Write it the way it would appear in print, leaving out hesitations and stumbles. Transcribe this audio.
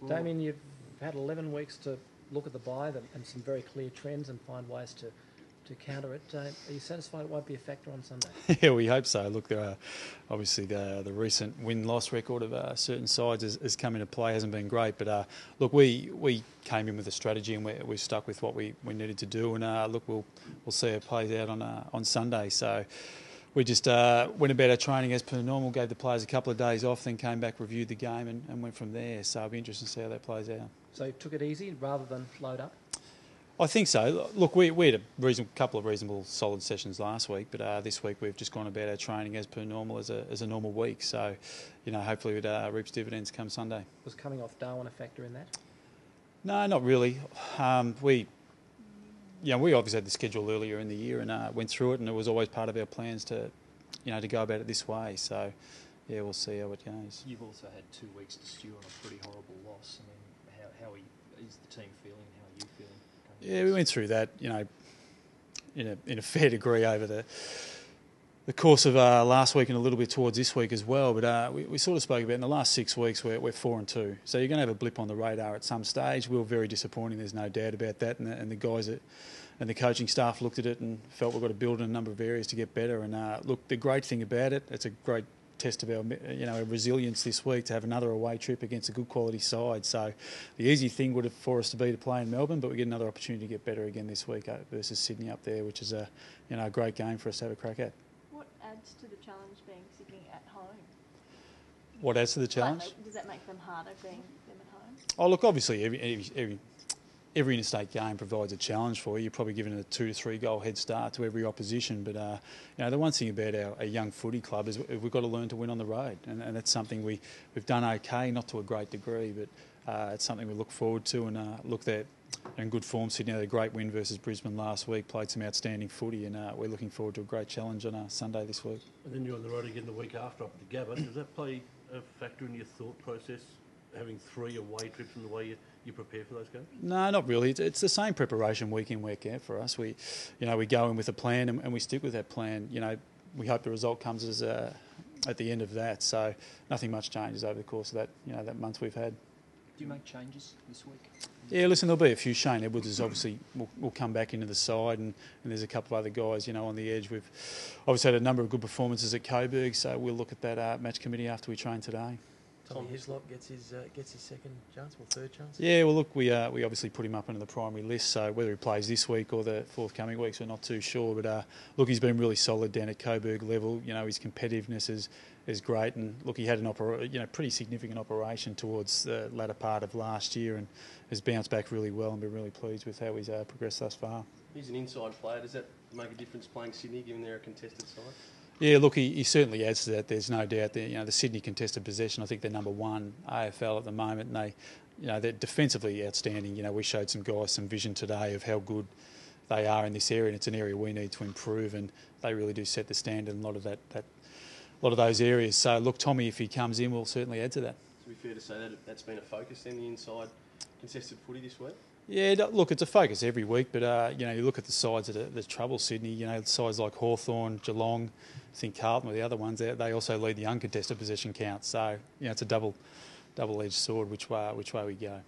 Damien, you've had 11 weeks to look at the bye and some very clear trends and find ways to counter it. Are you satisfied it won't be a factor on Sunday? Yeah, we hope so. Look, obviously the recent win-loss record of certain sides has come into play, hasn't been great. But look, we came in with a strategy and we stuck with what we needed to do. And look, we'll see how it plays out on Sunday. So we just went about our training as per normal, gave the players a couple of days off, then came back, reviewed the game and went from there. So it'll be interesting to see how that plays out. So you took it easy rather than load up? I think so. Look, we had a couple of reasonable, solid sessions last week, but this week we've just gone about our training as per normal, as a normal week. So, hopefully it reaps dividends come Sunday. Was coming off Darwin a factor in that? No, not really. We obviously had the schedule earlier in the year and went through it, and it was always part of our plans to go about it this way. So, yeah, we'll see how it goes. You've also had 2 weeks to stew on a pretty horrible loss. I mean, how is the team feeling? How are you feeling? Yeah, we went through that, in a fair degree over the course of last week and a little bit towards this week as well. But we sort of spoke about in the last 6 weeks we're 4-2, so you're going to have a blip on the radar at some stage. We were very disappointing. There's no doubt about that. And the guys and the coaching staff looked at it and felt we've got to build in a number of areas to get better. And look, the great thing about it, it's a great test of our resilience this week to have another away trip against a good quality side. So the easy thing would have for us to be to play in Melbourne, but we get another opportunity to get better again this week versus Sydney up there, which is a great game for us to have a crack at. What adds to the challenge being Sydney at home? What adds to the challenge? Does that make them harder being them at home? Oh, look, obviously every interstate game provides a challenge for you. You're probably given a 2 to 3 goal head start to every opposition. But the one thing about our young footy club is we've got to learn to win on the road, and that's something we've done okay, not to a great degree, but it's something we look forward to. And look, they're in good form. Sydney had a great win versus Brisbane last week, played some outstanding footy, and we're looking forward to a great challenge on Sunday this week. And then you're on the road again the week after up at the Gabba. Does that play a factor in your thought process, having 3 away trips in the way you prepare for those games? No, not really. It's the same preparation week in, week out for us. We go in with a plan and we stick with that plan. We hope the result comes as at the end of that. So nothing much changes over the course of that month we've had. Do you make changes this week? Yeah, listen, there'll be a few. Shane Edwards is obviously will come back into the side, and there's a couple of other guys, on the edge. We've obviously had a number of good performances at Coburg, so we'll look at that match committee after we train today. Tommy Hislop gets his second chance or third chance? Yeah, well, look, we obviously put him up into the primary list, so whether he plays this week or the forthcoming weeks, we're not too sure. But look, he's been really solid down at Coburg level. His competitiveness is great, and look, he had an pretty significant operation towards the latter part of last year, and has bounced back really well, and we're really pleased with how he's progressed thus far. He's an inside player. Does that make a difference playing Sydney, given they're a contested side? Yeah, look, he certainly adds to that. There's no doubt that the Sydney contested possession, I think they're number 1 AFL at the moment, and they're defensively outstanding. We showed some guys some vision today of how good they are in this area, and it's an area we need to improve, and they really do set the standard in a lot of those areas. So look, Tommy, if he comes in, will certainly add to that. So it'd be fair to say that that's been a focus then, the inside contested footy this week? Yeah, look, it's a focus every week, but you look at the sides that trouble Sydney. Sides like Hawthorn, Geelong, I think Carlton were the other ones. They also lead the uncontested possession count. So it's a double-edged sword which way we go.